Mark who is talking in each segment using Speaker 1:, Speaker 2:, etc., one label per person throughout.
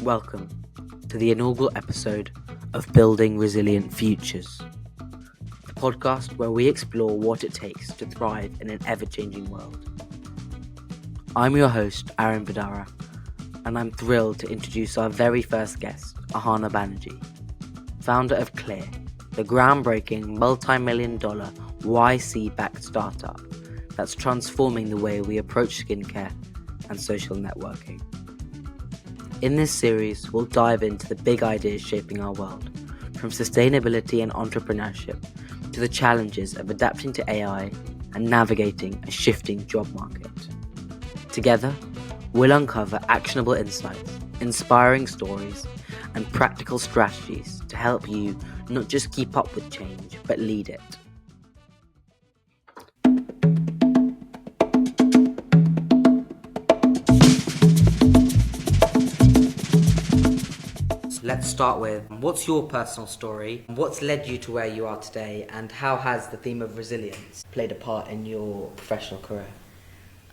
Speaker 1: Welcome to the inaugural episode of Building Resilient Futures, the podcast where we explore what it takes to thrive in an ever-changing world. I'm your host, Aryan Vedhara, and I'm thrilled to introduce our very first guest, Aryan Banerjee, founder of Clear, the groundbreaking multi-million-dollar YC-backed startup that's transforming the way we approach skincare and social networking. In this series, we'll dive into the big ideas shaping our world, from sustainability and entrepreneurship to the challenges of adapting to AI and navigating a shifting job market. Together, we'll uncover actionable insights, inspiring stories, and practical strategies to help you not just keep up with change, but lead it. Let's start with, what's your personal story? What's led you to where you are today? And how has the theme of resilience played a part in your professional career?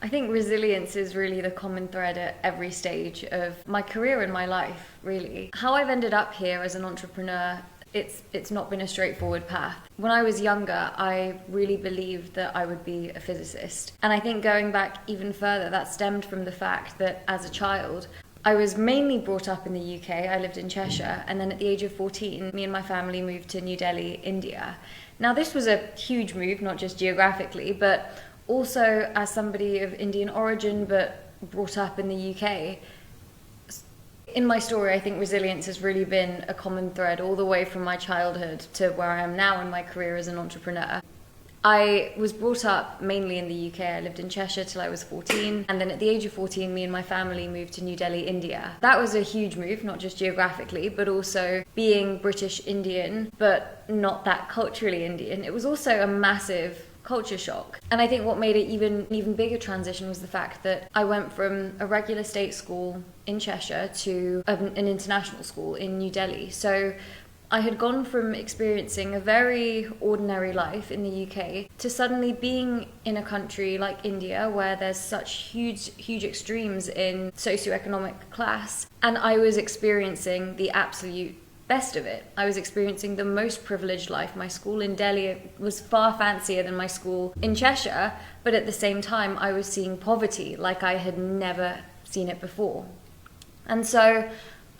Speaker 2: I think resilience is really the common thread at every stage of my career and my life, really. How I've ended up here as an entrepreneur, it's not been a straightforward path. When I was younger, I really believed that I would be a physicist. And I think going back even further, that stemmed from the fact that as a child, I was mainly brought up in the UK. I lived in Cheshire, and then at the age of 14, me and my family moved to New Delhi, India. Now, this was a huge move, not just geographically, but also as somebody of Indian origin, but brought up in the UK. In my story, I think resilience has really been a common thread all the way from my childhood to where I am now in my career as an entrepreneur. I was brought up mainly in the UK. I lived in Cheshire till I was 14. And then at the age of 14, me and my family moved to New Delhi, India. That was a huge move, not just geographically, but also being British Indian, but not that culturally Indian. It was also a massive culture shock. And I think what made it an even bigger transition was the fact that I went from a regular state school in Cheshire to an international school in New Delhi. So I had gone from experiencing a very ordinary life in the UK to suddenly being in a country like India where there's such huge extremes in socioeconomic class. And I was experiencing the absolute best of it. I was experiencing the most privileged life. My school in Delhi was far fancier than my school in Cheshire, but at the same time I was seeing poverty like I had never seen it before. And so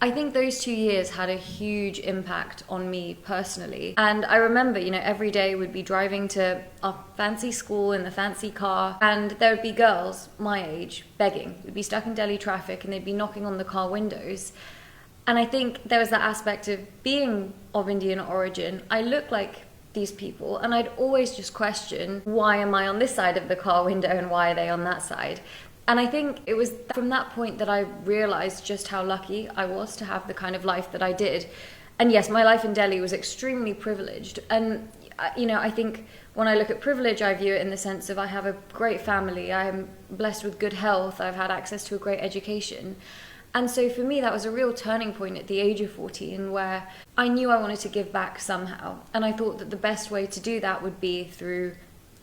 Speaker 2: I think those 2 years had a huge impact on me personally. And I remember, every day we'd be driving to our fancy school in the fancy car, and there would be girls my age begging. We'd be stuck in Delhi traffic and they'd be knocking on the car windows. And I think there was that aspect of being of Indian origin. I look like these people, and I'd always just question, why am I on this side of the car window and why are they on that side? And I think it was from that point that I realized just how lucky I was to have the kind of life that I did. And yes, my life in Delhi was extremely privileged. And, I think when I look at privilege, I view it in the sense of I have a great family, I'm blessed with good health, I've had access to a great education. And so for me, that was a real turning point at the age of 14 where I knew I wanted to give back somehow. And I thought that the best way to do that would be through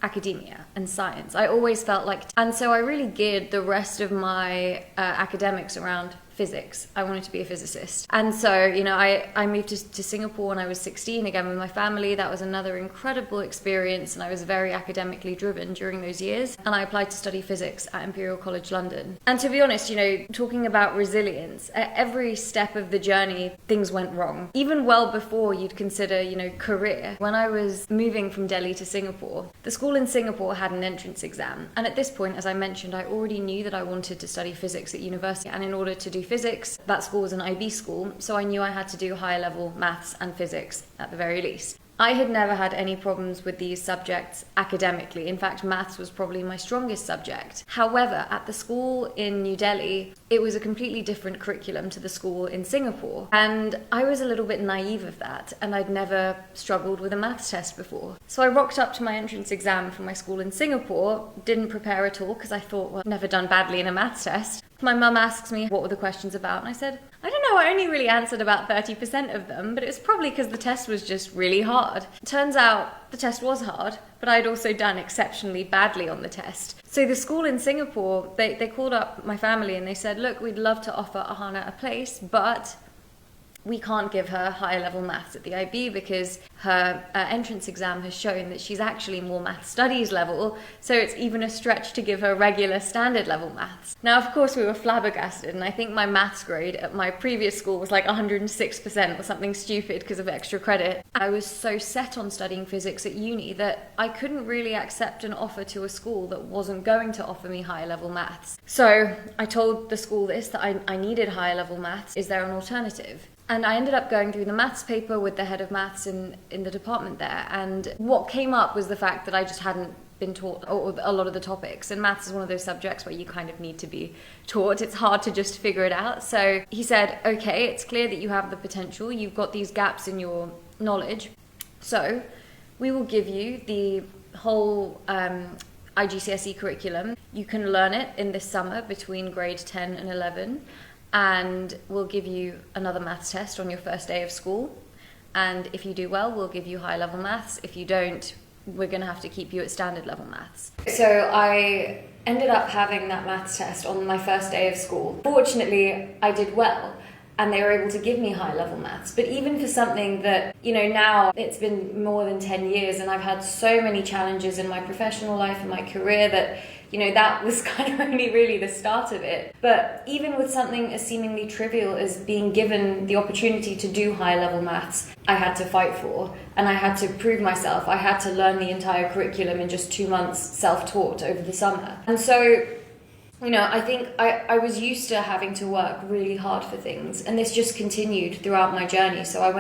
Speaker 2: academia and science. I always felt like, and so I really geared the rest of my academics around physics. I wanted to be a physicist. And so, I moved to Singapore when I was 16, again with my family. That was another incredible experience, and I was very academically driven during those years. And I applied to study physics at Imperial College London. And to be honest, talking about resilience, at every step of the journey, things went wrong. Even well before you'd consider, career. When I was moving from Delhi to Singapore, the school in Singapore had an entrance exam. And at this point, as I mentioned, I already knew that I wanted to study physics at university. And in order to do physics, that school was an IB school, so I knew I had to do higher level maths and physics at the very least. I had never had any problems with these subjects academically. In fact, maths was probably my strongest subject. However, at the school in New Delhi, it was a completely different curriculum to the school in Singapore. And I was a little bit naive of that, and I'd never struggled with a maths test before. So I rocked up to my entrance exam for my school in Singapore, didn't prepare at all because I thought, well, I've never done badly in a maths test. My mum asks me what were the questions about, and I said, I don't know, I only really answered about 30% of them, but it was probably because the test was just really hard. Turns out the test was hard, but I'd also done exceptionally badly on the test. So the school in Singapore, they called up my family and they said, look, we'd love to offer Ahana a place, but we can't give her higher level maths at the IB because her entrance exam has shown that she's actually more math studies level, so it's even a stretch to give her regular standard level maths. Now, of course, we were flabbergasted, and I think my maths grade at my previous school was like 106% or something stupid because of extra credit. I was so set on studying physics at uni that I couldn't really accept an offer to a school that wasn't going to offer me higher level maths. So I told the school this, that I needed higher level maths. Is there an alternative? And I ended up going through the maths paper with the head of maths in the department there. And what came up was the fact that I just hadn't been taught a lot of the topics. And maths is one of those subjects where you kind of need to be taught. It's hard to just figure it out. So he said, okay, it's clear that you have the potential. You've got these gaps in your knowledge. So we will give you the whole IGCSE curriculum. You can learn it in this summer between grade 10 and 11. And we'll give you another maths test on your first day of school. And if you do well, we'll give you high level maths. If you don't, we're going to have to keep you at standard level maths. So I ended up having that maths test on my first day of school. Fortunately, I did well, and they were able to give me high level maths. But even for something that, you know, now it's been more than 10 years and I've had so many challenges in my professional life and my career that, you know, that was kind of only really the start of it. But even with something as seemingly trivial as being given the opportunity to do high level maths, I had to fight for, and I had to prove myself. I had to learn the entire curriculum in just 2 months, self-taught over the summer. And so, you know, I think I was used to having to work really hard for things, and this just continued throughout my journey. So I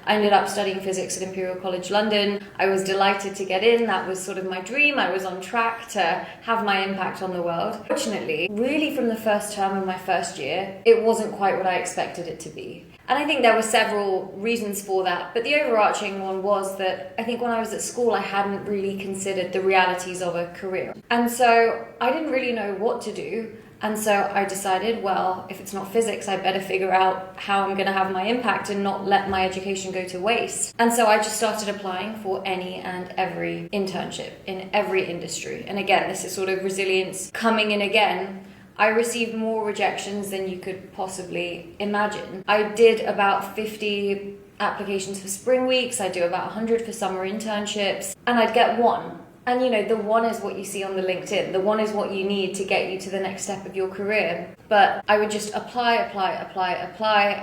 Speaker 2: ended up studying physics at Imperial College London. I was delighted to get in. That was sort of my dream. I was on track to have my impact on the world. Fortunately, really from the first term of my first year, it wasn't quite what I expected it to be. And I think there were several reasons for that, but the overarching one was that I think when I was at school, I hadn't really considered the realities of a career. And so I didn't really know what to do. And so I decided, well, if it's not physics, I better figure out how I'm going to have my impact and not let my education go to waste. And so I just started applying for any and every internship in every industry. And again, this is sort of resilience coming in again. I received more rejections than you could possibly imagine. I did about 50 applications for spring weeks. I do about 100 for summer internships, and I'd get one. And you know, the one is what you see on the LinkedIn. The one is what you need to get you to the next step of your career. But I would just apply,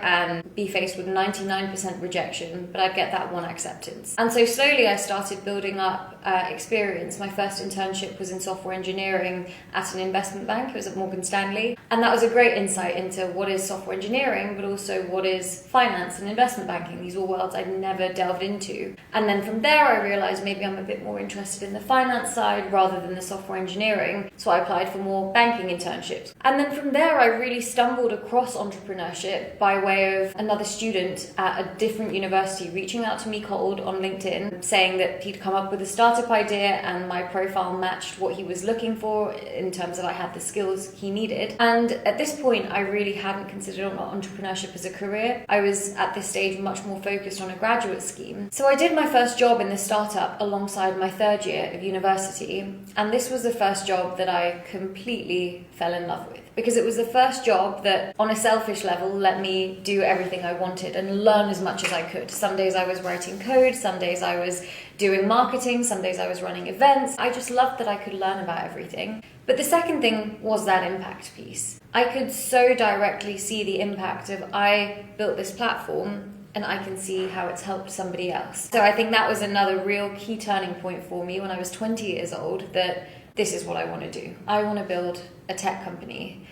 Speaker 2: and be faced with 99% rejection, but I'd get that one acceptance. And so slowly I started building up experience. My first internship was in software engineering at an investment bank. It was at Morgan Stanley. And that was a great insight into what is software engineering, but also what is finance and investment banking. These were worlds I'd never delved into. And then from there, I realized maybe I'm a bit more interested in the finance side rather than the software engineering. So I applied for more banking internships. And then from there, I really stumbled across entrepreneurship by way of another student at a different university reaching out to me cold on LinkedIn, saying that he'd come up with a startup idea and my profile matched what he was looking for in terms of I had the skills he needed. And at this point, I really hadn't considered entrepreneurship as a career. I was at this stage much more focused on a graduate scheme. So I did my first job in the startup alongside my third year of university. And this was the first job that I completely fell in love with, because it was the first job that, on a selfish level, let me do everything I wanted and learn as much as I could. Some days I was writing code, some days I was doing marketing, some days I was running events. I just loved that I could learn about everything. But the second thing was that impact piece. I could so directly see the impact of I built this platform and I can see how it's helped somebody else. So I think that was another real key turning point for me when I was 20 years old, that this is what I want to do. I want to build a tech company.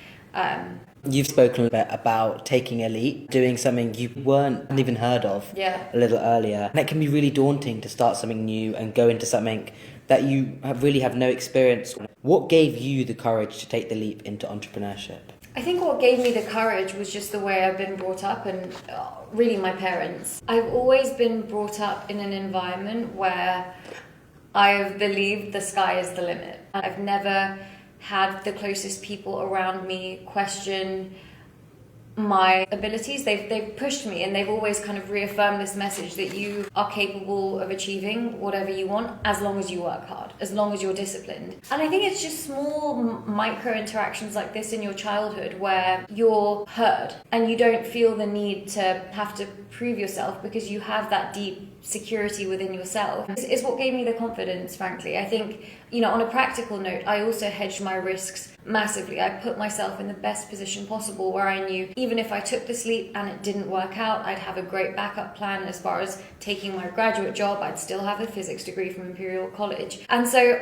Speaker 1: You've spoken a bit about taking a leap, doing something you hadn't even heard of a little earlier. And it can be really daunting to start something new and go into something that you really have no experience. What gave you the courage to take the leap into entrepreneurship?
Speaker 2: I think what gave me the courage was just the way I've been brought up, and really my parents. I've always been brought up in an environment where I've believed the sky is the limit. I've never had the closest people around me question my abilities. They've pushed me, and they've always kind of reaffirmed this message that you are capable of achieving whatever you want as long as you work hard, as long as you're disciplined. And I think it's just small micro interactions like this in your childhood where you're heard and you don't feel the need to have to prove yourself because you have that deep security within yourself. It's what gave me the confidence, frankly. I think, on a practical note, I also hedged my risks massively. I put myself in the best position possible where I knew even if I took this leap and it didn't work out, I'd have a great backup plan as far as taking my graduate job. I'd still have a physics degree from Imperial College. And so,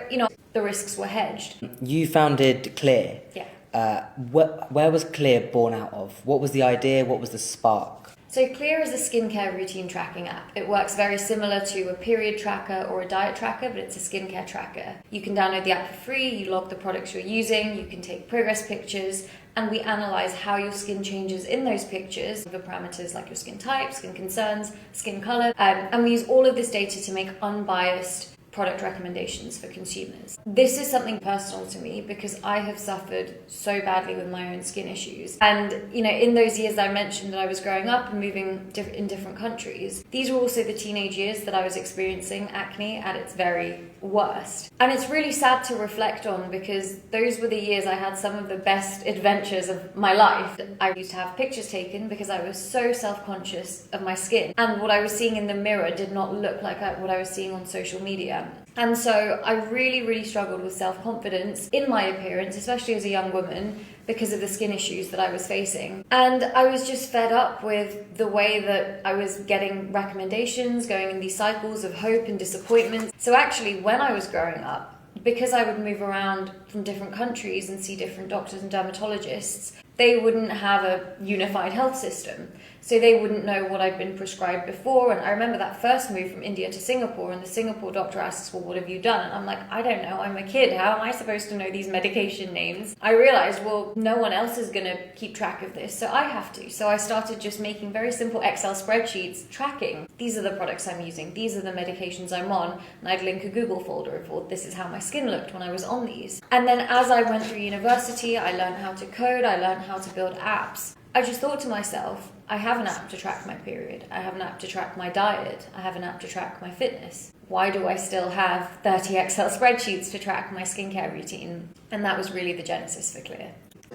Speaker 2: the risks were hedged.
Speaker 1: You founded Clear.
Speaker 2: Yeah.
Speaker 1: Where was Clear born out of? What was the idea? What was the spark?
Speaker 2: So Clear is a skincare routine tracking app. It works very similar to a period tracker or a diet tracker, but it's a skincare tracker. You can download the app for free, you log the products you're using, you can take progress pictures, and we analyze how your skin changes in those pictures, the parameters like your skin type, skin concerns, skin color, and we use all of this data to make unbiased product recommendations for consumers. This is something personal to me because I have suffered so badly with my own skin issues. And, in those years I mentioned that I was growing up and moving in different countries, these were also the teenage years that I was experiencing acne at its very worst. And it's really sad to reflect on because those were the years I had some of the best adventures of my life. I used to have pictures taken because I was so self-conscious of my skin. And what I was seeing in the mirror did not look like what I was seeing on social media. And so I really, really struggled with self-confidence in my appearance, especially as a young woman, because of the skin issues that I was facing. And I was just fed up with the way that I was getting recommendations, going in these cycles of hope and disappointment. So actually, when I was growing up, because I would move around from different countries and see different doctors and dermatologists, they wouldn't have a unified health system. So they wouldn't know what I'd been prescribed before. And I remember that first move from India to Singapore, and the Singapore doctor asks, well, what have you done? And I'm like, I don't know, I'm a kid. How am I supposed to know these medication names? I realized, well, no one else is going to keep track of this, so I have to. So I started just making very simple Excel spreadsheets tracking. These are the products I'm using. These are the medications I'm on. And I'd link a Google folder of, well, this is how my skin looked when I was on these. And then as I went through university, I learned how to code. I learned how to build apps. I just thought to myself, I have an app to track my period. I have an app to track my diet. I have an app to track my fitness. Why do I still have 30 Excel spreadsheets to track my skincare routine? And that was really the genesis for Clear.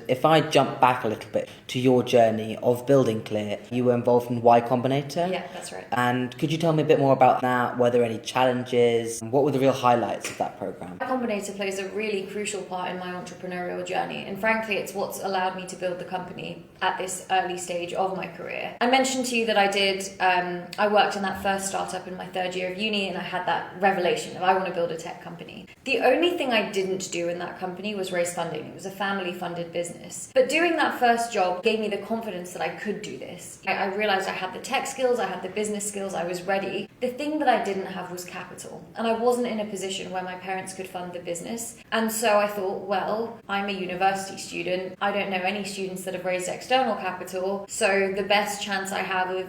Speaker 1: If I jump back a little bit to your journey of building Clear, you were involved in Y Combinator.
Speaker 2: Yeah, that's right.
Speaker 1: And could you tell me a bit more about that? Were there any challenges? What were the real highlights of that program?
Speaker 2: Y Combinator plays a really crucial part in my entrepreneurial journey, and frankly, it's what's allowed me to build the company at this early stage of my career. I mentioned to you that I worked in that first startup in my third year of uni, and I had that revelation of I want to build a tech company. The only thing I didn't do in that company was raise funding. It was a family-funded business. But doing that first job gave me the confidence that I could do this. I realized I had the tech skills, I had the business skills, I was ready. The thing that I didn't have was capital. And I wasn't in a position where my parents could fund the business. And so I thought, well, I'm a university student. I don't know any students that have raised external capital. So the best chance I have of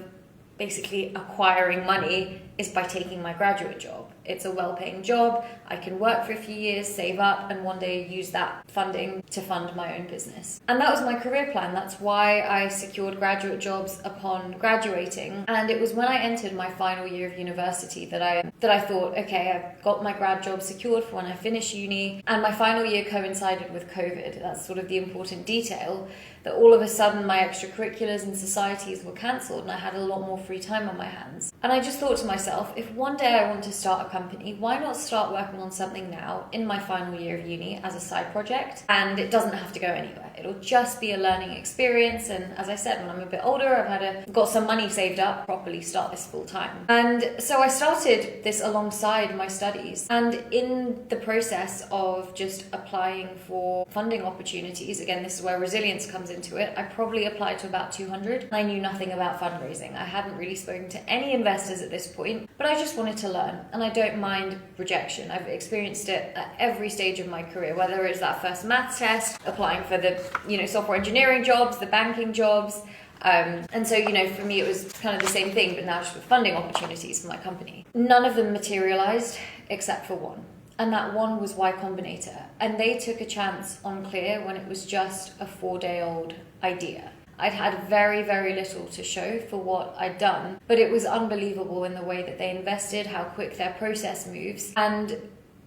Speaker 2: basically acquiring money is by taking my graduate job. It's a well-paying job. I can work for a few years, save up, and one day use that funding to fund my own business. And that was my career plan. That's why I secured graduate jobs upon graduating. And it was when I entered my final year of university that I thought, okay, I've got my grad job secured for when I finish uni. And my final year coincided with COVID. That's sort of the important detail, that all of a sudden my extracurriculars and societies were cancelled and I had a lot more free time on my hands. And I just thought to myself, if one day I want to start a company, why not start working on something now in my final year of uni as a side project? And it doesn't have to go anywhere. It'll just be a learning experience. And as I said, when I'm a bit older, I've got some money saved up, properly start this full time. And so I started this alongside my studies. And in the process of just applying for funding opportunities, again, this is where resilience comes into it, I probably applied to about 200. I knew nothing about fundraising. I hadn't really spoken to any investors at this point, but I just wanted to learn. And I don't mind rejection. I've experienced it at every stage of my career, whether it's that first maths test, applying for the software engineering jobs, the banking jobs. And so, for me, it was kind of the same thing, but now just with funding opportunities for my company. None of them materialized except for one. And that one was Y Combinator. And they took a chance on Clear when it was just a 4-day-old idea. I'd had very, very little to show for what I'd done, but it was unbelievable in the way that they invested, how quick their process moves. And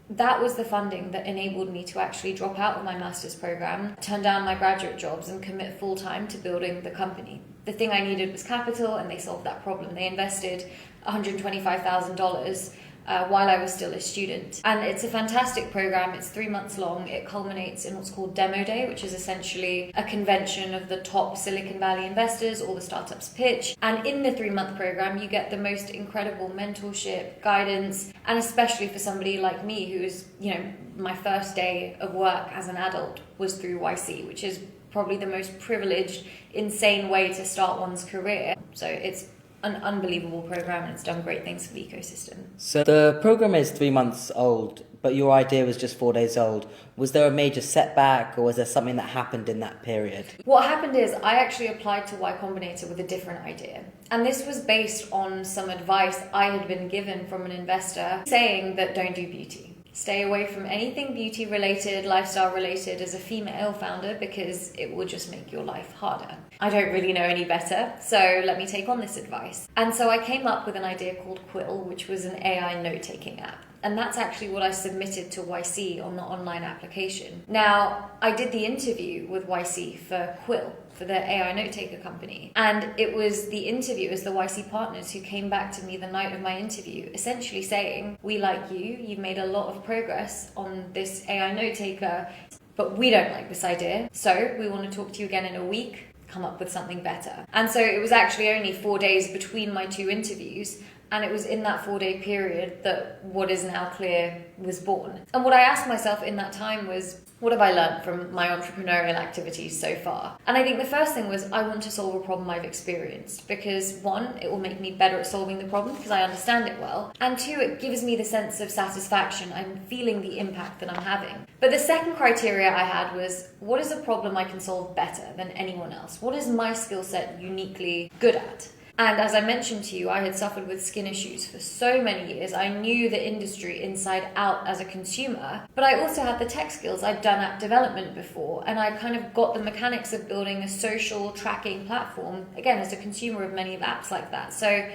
Speaker 2: that was the funding that enabled me to actually drop out of my master's program, turn down my graduate jobs, and commit full-time to building the company. The thing I needed was capital, and they solved that problem. They invested $125,000 while I was still a student. And it's a fantastic program. It's 3 months long. It culminates in what's called Demo Day, which is essentially a convention of the top Silicon Valley investors, all the startups pitch. And in the 3-month program, you get the most incredible mentorship, guidance, and especially for somebody like me, who is, my first day of work as an adult was through YC, which is probably the most privileged, insane way to start one's career. So it's an unbelievable program, and it's done great things for the ecosystem.
Speaker 1: So the program is 3 months old, but your idea was just 4 days old. Was there a major setback, or was there something that happened in that period?
Speaker 2: What happened is I actually applied to Y Combinator with a different idea. And this was based on some advice I had been given from an investor saying that don't do beauty. Stay away from anything beauty related, lifestyle related as a female founder, because it will just make your life harder. I don't really know any better, so let me take on this advice. And so I came up with an idea called Quill, which was an AI note-taking app. And that's actually what I submitted to YC on the online application. Now, I did the interview with YC for Quill, for the AI note-taker company. And it was the interviewers, the YC partners, who came back to me the night of my interview, essentially saying, we like you, you've made a lot of progress on this AI note-taker, but we don't like this idea. So we want to talk to you again in a week, come up with something better. And so it was actually only 4 days between my 2 interviews. And it was in that 4-day period that what is now clear was born. And what I asked myself in that time was, what have I learned from my entrepreneurial activities so far? And I think the first thing was, I want to solve a problem I've experienced, because 1, it will make me better at solving the problem because I understand it well. And 2, it gives me the sense of satisfaction. I'm feeling the impact that I'm having. But the second criteria I had was, what is a problem I can solve better than anyone else? What is my skill set uniquely good at? And as I mentioned to you, I had suffered with skin issues for so many years. I knew the industry inside out as a consumer, but I also had the tech skills. I'd done app development before, and I kind of got the mechanics of building a social tracking platform, again, as a consumer of many apps like that. So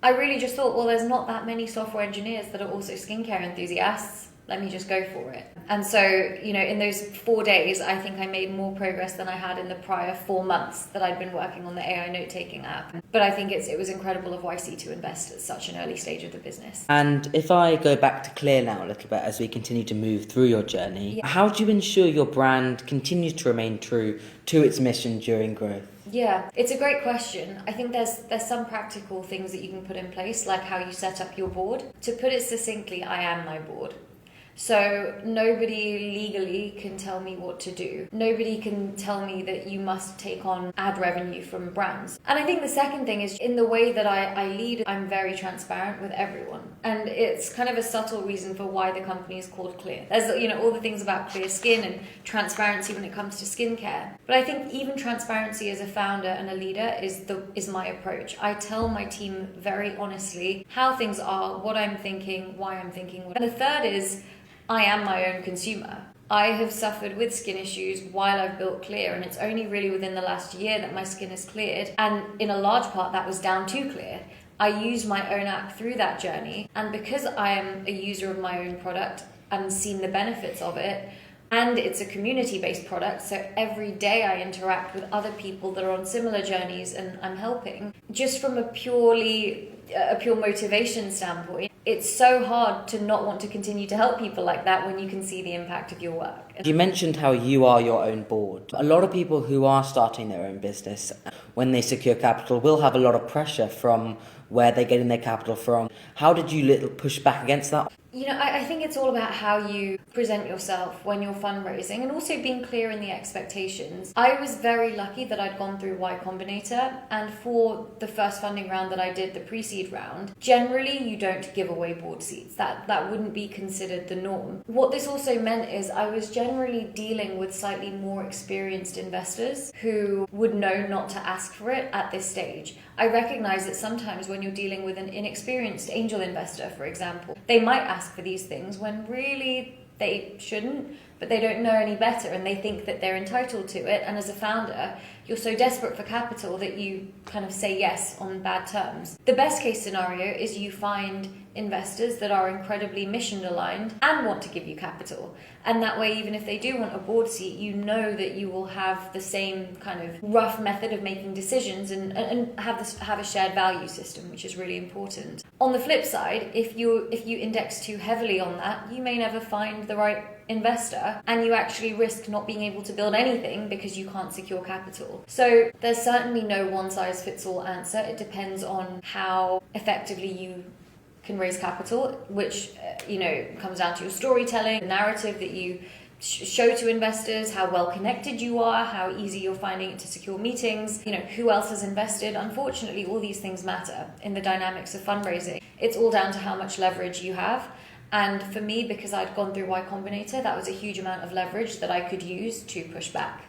Speaker 2: I really just thought, well, there's not that many software engineers that are also skincare enthusiasts. Let me just go for it. And so, in those 4 days, I think I made more progress than I had in the prior 4 months that I'd been working on the AI note-taking app. But I think it was incredible of YC to invest at such an early stage of the business.
Speaker 1: And if I go back to Clear now a little bit as we continue to move through your journey, How do you ensure your brand continues to remain true to its mission during growth?
Speaker 2: Yeah, it's a great question. I think there's some practical things that you can put in place, like how you set up your board. To put it succinctly, I am my board. So nobody legally can tell me what to do. Nobody can tell me that you must take on ad revenue from brands. And I think the second thing is, in the way that I lead, I'm very transparent with everyone. And it's kind of a subtle reason for why the company is called Clear. There's, all the things about clear skin and transparency when it comes to skincare. But I think even transparency as a founder and a leader is my approach. I tell my team very honestly how things are, what I'm thinking, why I'm thinking. And the third is, I am my own consumer. I have suffered with skin issues while I've built Clear, and it's only really within the last year that my skin has cleared. And in a large part, that was down to Clear. I used my own app through that journey. And because I am a user of my own product and seen the benefits of it, and it's a community-based product, so every day I interact with other people that are on similar journeys and I'm helping. Just from a pure motivation standpoint, it's so hard to not want to continue to help people like that when you can see the impact of your work.
Speaker 1: You mentioned how you are your own board. A lot of people who are starting their own business, when they secure capital, will have a lot of pressure from where they're getting their capital from. How did you push back against that?
Speaker 2: I think it's all about how you present yourself when you're fundraising, and also being clear in the expectations. I was very lucky that I'd gone through Y Combinator, and for the first funding round that I did, the pre-seed round, generally you don't give away board seats. That wouldn't be considered the norm. What this also meant is I was generally dealing with slightly more experienced investors who would know not to ask for it at this stage. I recognize that sometimes when you're dealing with an inexperienced angel investor, for example, they might ask for these things when really they shouldn't, but they don't know any better and they think that they're entitled to it. And as a founder, you're so desperate for capital that you kind of say yes on bad terms. The best case scenario is you find investors that are incredibly mission aligned and want to give you capital. And that way, even if they do want a board seat, you know that you will have the same kind of rough method of making decisions and have a shared value system, which is really important. On the flip side, if you index too heavily on that, you may never find the right investor and you actually risk not being able to build anything because you can't secure capital. So there's certainly no one size fits all answer. It depends on how effectively you can raise capital, which comes down to your storytelling, the narrative that you show to investors, how well connected you are, how easy you're finding it to secure meetings, who else has invested. Unfortunately, all these things matter in the dynamics of fundraising. It's all down to how much leverage you have. And for me, because I'd gone through Y Combinator, that was a huge amount of leverage that I could use to push back.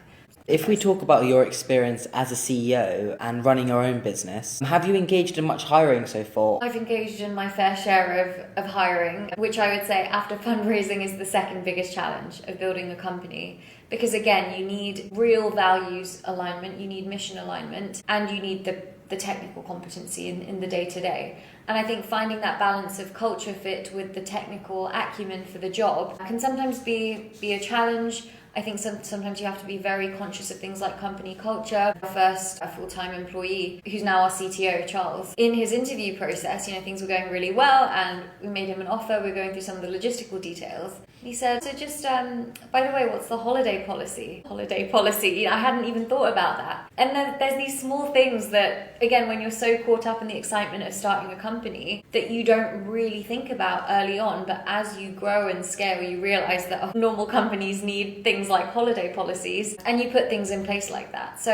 Speaker 1: If we talk about your experience as a CEO and running your own business, have you engaged in much hiring so far?
Speaker 2: I've engaged in my fair share of hiring, which I would say after fundraising is the second biggest challenge of building a company. Because again, you need real values alignment, you need mission alignment, and you need the technical competency in the day-to-day. And I think finding that balance of culture fit with the technical acumen for the job can sometimes be a challenge. I think sometimes you have to be very conscious of things like company culture. Our first full-time employee, who's now our CTO, Charles, in his interview process, things were going really well and we made him an offer. We were going through some of the logistical details. He said, so just, by the way, what's the holiday policy? Holiday policy, I hadn't even thought about that. And then there's these small things that, again, when you're so caught up in the excitement of starting a company, that you don't really think about early on, but as you grow and scale, you realize that normal companies need things like holiday policies, and you put things in place like that. So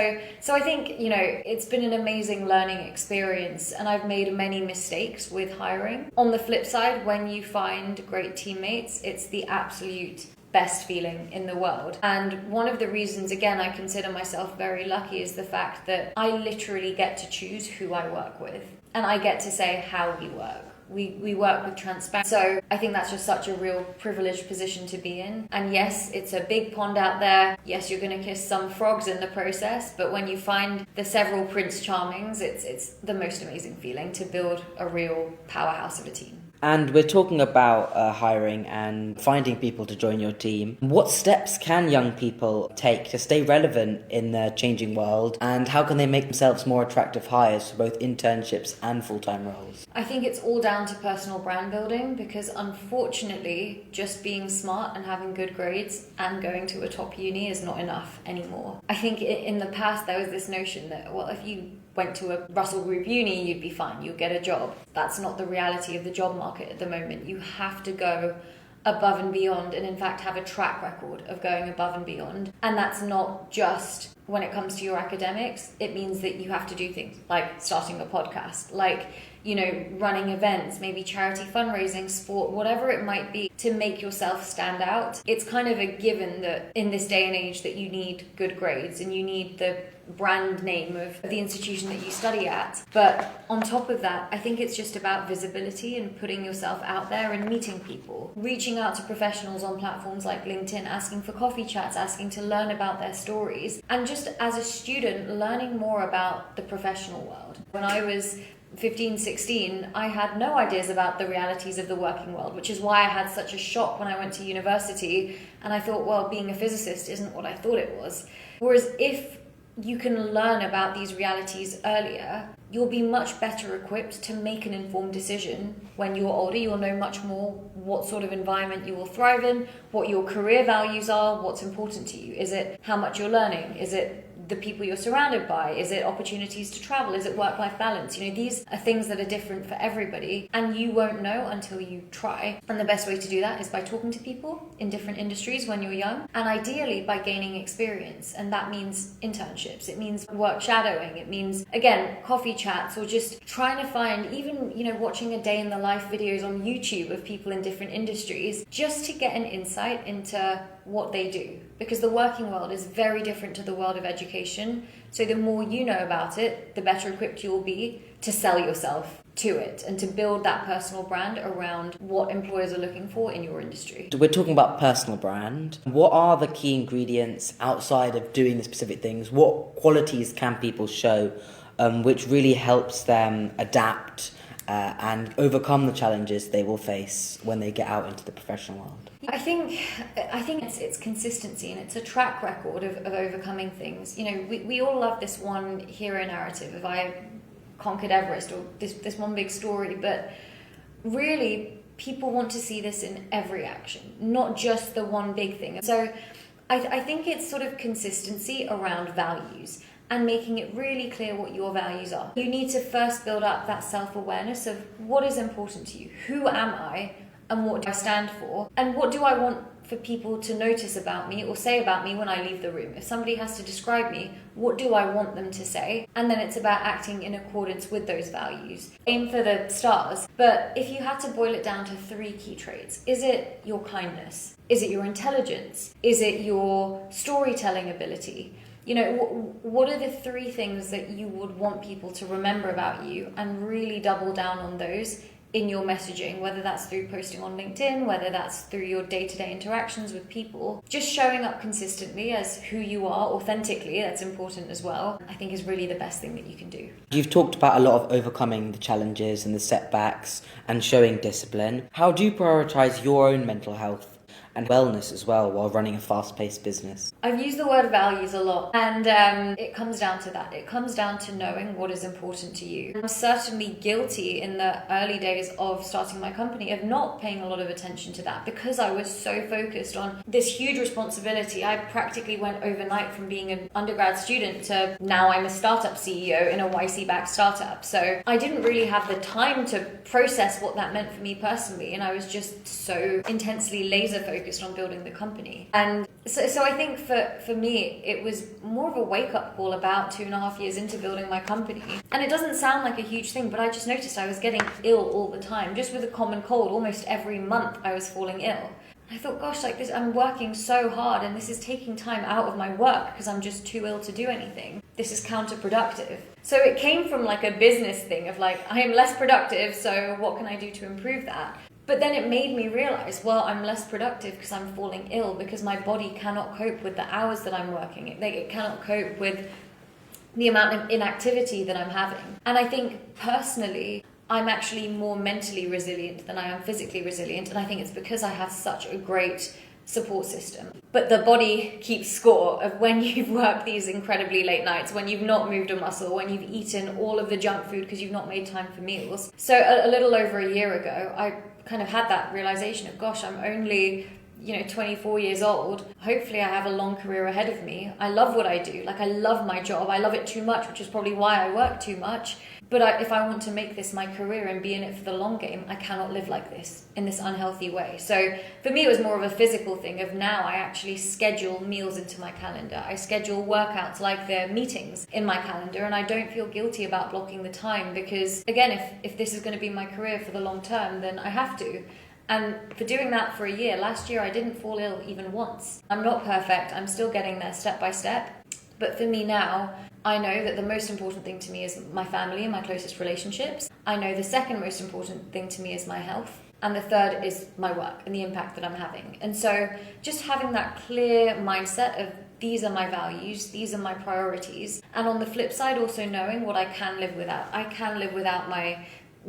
Speaker 2: I think, it's been an amazing learning experience, and I've made many mistakes with hiring. On the flip side, when you find great teammates, it's the absolute best feeling in the world. And one of the reasons, again, I consider myself very lucky is the fact that I literally get to choose who I work with, and I get to say how we work. We work with transparency. So I think that's just such a real privileged position to be in. And yes, it's a big pond out there. Yes, you're going to kiss some frogs in the process. But when you find the several Prince Charmings, it's the most amazing feeling to build a real powerhouse of a team.
Speaker 1: And we're talking about hiring and finding people to join your team. What steps can young people take to stay relevant in the changing world? And how can they make themselves more attractive hires for both internships and full-time roles?
Speaker 2: I think it's all down to personal brand building, because unfortunately, just being smart and having good grades and going to a top uni is not enough anymore. I think in the past, there was this notion that, well, if you went to a Russell Group uni, you'd be fine, you'd get a job. That's not the reality of the job market at the moment. You have to go above and beyond, and in fact have a track record of going above and beyond. And that's not just when it comes to your academics. It means that you have to do things like starting a podcast, like running events, maybe charity fundraising, sport, whatever it might be, to make yourself stand out. It's kind of a given that in this day and age that you need good grades and you need the brand name of the institution that you study at. But on top of that, I think it's just about visibility and putting yourself out there and meeting people, reaching out to professionals on platforms like LinkedIn, asking for coffee chats, asking to learn about their stories, and just as a student, learning more about the professional world. When I was 15, 16, I had no ideas about the realities of the working world, which is why I had such a shock when I went to university and I thought, well, being a physicist isn't what I thought it was. Whereas if you can learn about these realities earlier, you'll be much better equipped to make an informed decision when you're older. You'll know much more what sort of environment you will thrive in, what your career values are, what's important to you. Is it how much you're learning? Is it the people you're surrounded by? Is it opportunities to travel? Is it work-life balance? These are things that are different for everybody, and you won't know until you try. And the best way to do that is by talking to people in different industries when you're young, and ideally by gaining experience. And that means internships, it means work shadowing, it means, again, coffee chats, or just trying to find, even, watching a day in the life videos on YouTube of people in different industries, just to get an insight into what they do. Because the working world is very different to the world of education. So the more you know about it, the better equipped you'll be to sell yourself to it and to build that personal brand around what employers are looking for in your industry.
Speaker 1: We're talking about personal brand. What are the key ingredients outside of doing the specific things? What qualities can people show which really helps them adapt and overcome the challenges they will face when they get out into the professional world?
Speaker 2: I think it's consistency, and it's a track record of overcoming things. You know, we all love this one hero narrative of I conquered Everest, or this one big story, but really people want to see this in every action, not just the one big thing. So I think it's sort of consistency around values and making it really clear what your values are. You need to first build up that self-awareness of what is important to you, who am I, and what do I stand for, and what do I want for people to notice about me or say about me when I leave the room. If somebody has to describe me, what do I want them to say? And then it's about acting in accordance with those values. Aim for the stars, but if you had to boil it down to 3 key traits, is it your kindness? Is it your intelligence? Is it your storytelling ability? You know, what are the 3 things that you would want people to remember about you, and really double down on those in your messaging, whether that's through posting on LinkedIn, whether that's through your day-to-day interactions with people. Just showing up consistently as who you are, authentically, that's important as well, I think is really the best thing that you can do.
Speaker 1: You've talked about a lot of overcoming the challenges and the setbacks and showing discipline. How do you prioritise your own mental health and wellness as well while running a fast-paced business?
Speaker 2: I've used the word values a lot, and it comes down to that. It comes down to knowing what is important to you. I'm certainly guilty in the early days of starting my company of not paying a lot of attention to that because I was so focused on this huge responsibility. I practically went overnight from being an undergrad student to now I'm a startup CEO in a YC-backed startup. So I didn't really have the time to process what that meant for me personally, and I was just so intensely laser focused on building the company. And so I think for me, it was more of a wake-up call about 2.5 years into building my company. And it doesn't sound like a huge thing, but I just noticed I was getting ill all the time. Just with a common cold, almost every month I was falling ill. I thought, gosh, like this, I'm working so hard and this is taking time out of my work because I'm just too ill to do anything. This is counterproductive. So it came from like a business thing of like, I am less productive, so what can I do to improve that? But then it made me realize, well, I'm less productive because I'm falling ill, because my body cannot cope with the hours that I'm working. It cannot cope with the amount of inactivity that I'm having. And I think personally, I'm actually more mentally resilient than I am physically resilient. And I think it's because I have such a great support system. But the body keeps score of when you've worked these incredibly late nights, when you've not moved a muscle, when you've eaten all of the junk food because you've not made time for meals. So a little over a year ago, I kind of had that realization of, gosh, I'm only 24 years old. Hopefully I have a long career ahead of me. I love what I do. Like, I love my job. I love it too much, which is probably why I work too much. But if I want to make this my career and be in it for the long game, I cannot live like this, in this unhealthy way. So for me, it was more of a physical thing of now I actually schedule meals into my calendar. I schedule workouts like their meetings in my calendar, and I don't feel guilty about blocking the time because, again, if this is going to be my career for the long term, then I have to. And for doing that for a year, last year I didn't fall ill even once. I'm not perfect, I'm still getting there step by step. But for me now, I know that the most important thing to me is my family and my closest relationships. I know the second most important thing to me is my health. And the third is my work and the impact that I'm having. And so just having that clear mindset of these are my values, these are my priorities. And on the flip side, also knowing what I can live without. I can live without my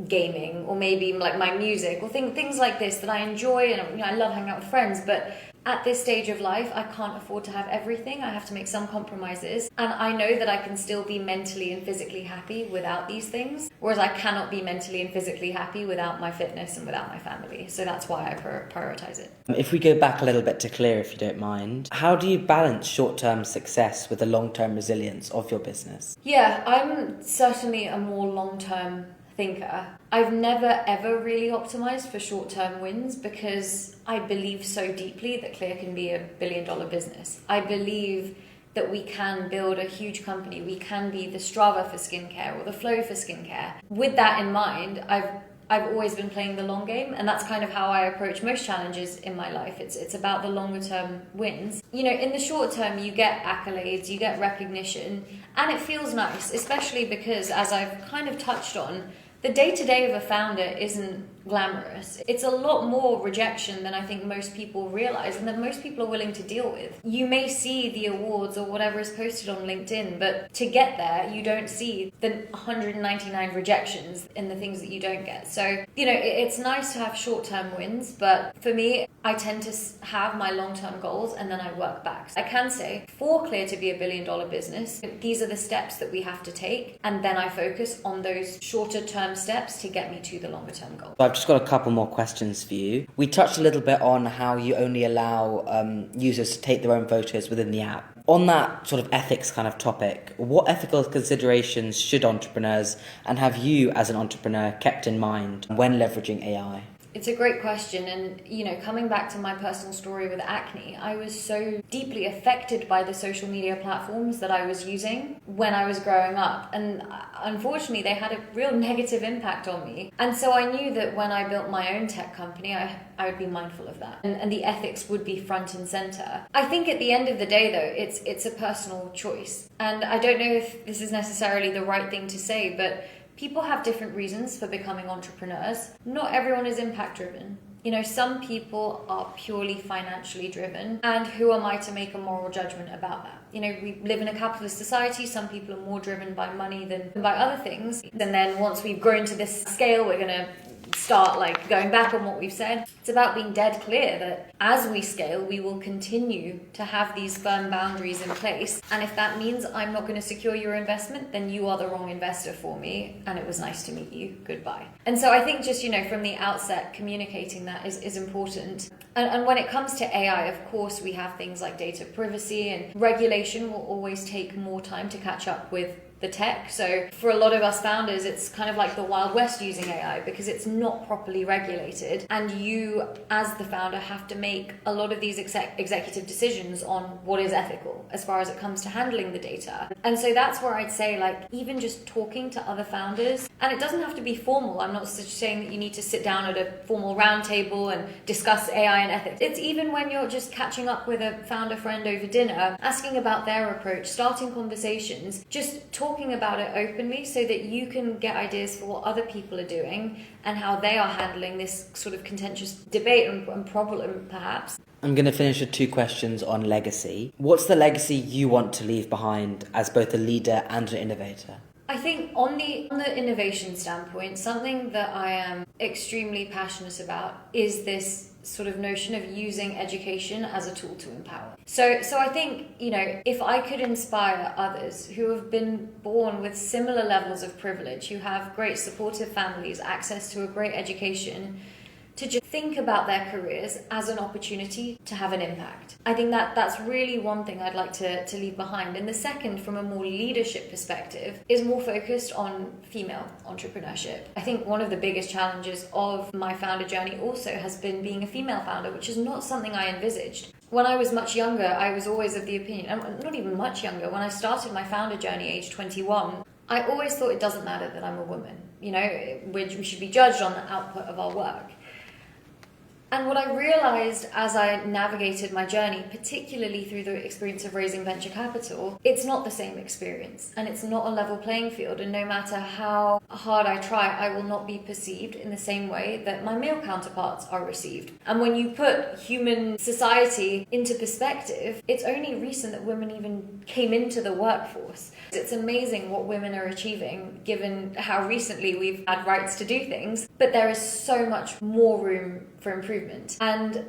Speaker 2: gaming or maybe like my music or things like this that I enjoy, and I love hanging out with friends, but at this stage of life I can't afford to have everything. I have to make some compromises, and I know that I can still be mentally and physically happy without these things, whereas I cannot be mentally and physically happy without my fitness and without my family. So that's why I prioritize it.
Speaker 1: If we go back a little bit to clear, if you don't mind, how do you balance short-term success with the long-term resilience of your business?
Speaker 2: Yeah, I'm certainly a more long-term thinker. I've never ever really optimized for short-term wins because I believe so deeply that Clear can be $1 billion business. I believe that we can build a huge company. We can be the Strava for skincare or the Flow for skincare. With that in mind, I've I've always been playing the long game, and that's kind of how I approach most challenges in my life. It's about the longer term wins. You know, in the short term, you get accolades, you get recognition, and it feels nice, especially because, as I've kind of touched on, the day-to-day of a founder isn't glamorous. It's a lot more rejection than I think most people realize and that most people are willing to deal with. You may see the awards or whatever is posted on LinkedIn, but to get there, you don't see the 199 rejections in the things that you don't get. So, you know, it's nice to have short-term wins, but for me, I tend to have my long-term goals and then I work back. So I can say, for Clear to be a billion-dollar business, these are the steps that we have to take, and then I focus on those shorter-term steps to get me to the longer-term goal.
Speaker 1: I've just got a couple more questions for you. We touched a little bit on how you only allow users to take their own photos within the app. On that sort of ethics kind of topic, what ethical considerations should entrepreneurs and have you as an entrepreneur kept in mind when leveraging AI?
Speaker 2: It's a great question, and you know, coming back to my personal story with acne, I was so deeply affected by the social media platforms that I was using when I was growing up, and unfortunately they had a real negative impact on me. And so I knew that when I built my own tech company, I would be mindful of that, and the ethics would be front and center. I think at the end of the day though, it's a personal choice, and I don't know if this is necessarily the right thing to say, but people have different reasons for becoming entrepreneurs. Not everyone is impact driven. You know, some people are purely financially driven, and who am I to make a moral judgment about that? You know, we live in a capitalist society. Some people are more driven by money than by other things. And then once we've grown to this scale, we're going to start like going back on what we've said. It's about being dead clear that as we scale, we will continue to have these firm boundaries in place. And if that means I'm not going to secure your investment, then you are the wrong investor for me. And it was nice to meet you. Goodbye. And so I think just, you know, from the outset, communicating that is important. And when it comes to AI, of course, we have things like data privacy, and regulation will always take more time to catch up with the tech. So for a lot of us founders, it's kind of like the Wild West using AI because it's not properly regulated, and you as the founder have to make a lot of these executive decisions on what is ethical as far as it comes to handling the data. And so that's where I'd say, like, even just talking to other founders, and it doesn't have to be formal. I'm not saying that you need to sit down at a formal round table and discuss AI and ethics. It's even when you're just catching up with a founder friend over dinner, asking about their approach, starting conversations, just talking about it openly so that you can get ideas for what other people are doing and how they are handling this sort of contentious debate and problem, perhaps.
Speaker 1: I'm going to finish with 2 questions on legacy. What's the legacy you want to leave behind as both a leader and an innovator?
Speaker 2: I think on the innovation standpoint, something that I am extremely passionate about is this sort of notion of using education as a tool to empower. So I think, you know, if I could inspire others who have been born with similar levels of privilege, who have great supportive families, access to a great education, to just think about their careers as an opportunity to have an impact. I think that's really one thing I'd like to leave behind. And the second, from a more leadership perspective, is more focused on female entrepreneurship. I think one of the biggest challenges of my founder journey also has been being a female founder, which is not something I envisaged. When I was much younger, I was always of the opinion, not even much younger, when I started my founder journey age 21, I always thought it doesn't matter that I'm a woman. You know, we should be judged on the output of our work. And what I realized as I navigated my journey, particularly through the experience of raising venture capital, it's not the same experience, and it's not a level playing field, and no matter how hard I try, I will not be perceived in the same way that my male counterparts are received. And when you put human society into perspective, it's only recent that women even came into the workforce. It's amazing what women are achieving given how recently we've had rights to do things, but there is so much more room for improvement. And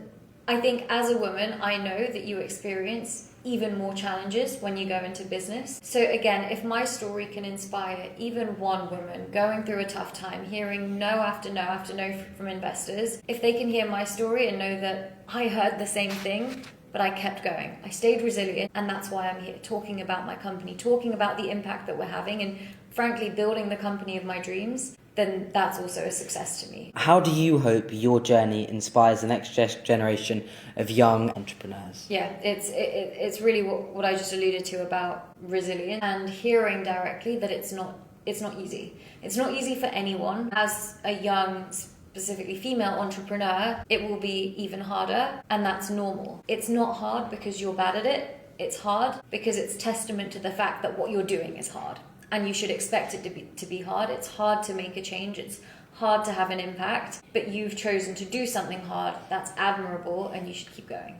Speaker 2: I think as a woman, I know that you experience even more challenges when you go into business. So again, if my story can inspire even one woman going through a tough time, hearing no after no after no from investors, if they can hear my story and know that I heard the same thing, but I kept going. I stayed resilient, and that's why I'm here talking about my company, talking about the impact that we're having, and frankly, building the company of my dreams, then that's also a success to me.
Speaker 1: How do you hope your journey inspires the next generation of young entrepreneurs?
Speaker 2: Yeah, it's really what I just alluded to about resilience, and hearing directly that it's not It's not easy. It's not easy for anyone. As a young, specifically female entrepreneur, it will be even harder, and that's normal. It's not hard because you're bad at it. It's hard because it's testament to the fact that what you're doing is hard, and you should expect it to be hard. It's hard to make a change. It's hard to have an impact, but you've chosen to do something hard. That's admirable, and you should keep going.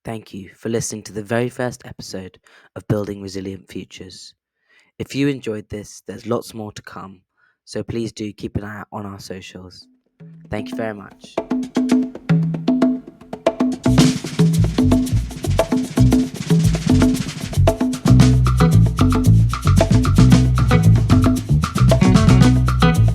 Speaker 1: Thank you for listening to the very first episode of Building Resilient Futures. If you enjoyed this, there's lots more to come, so please do keep an eye out on our socials. Thank you very much.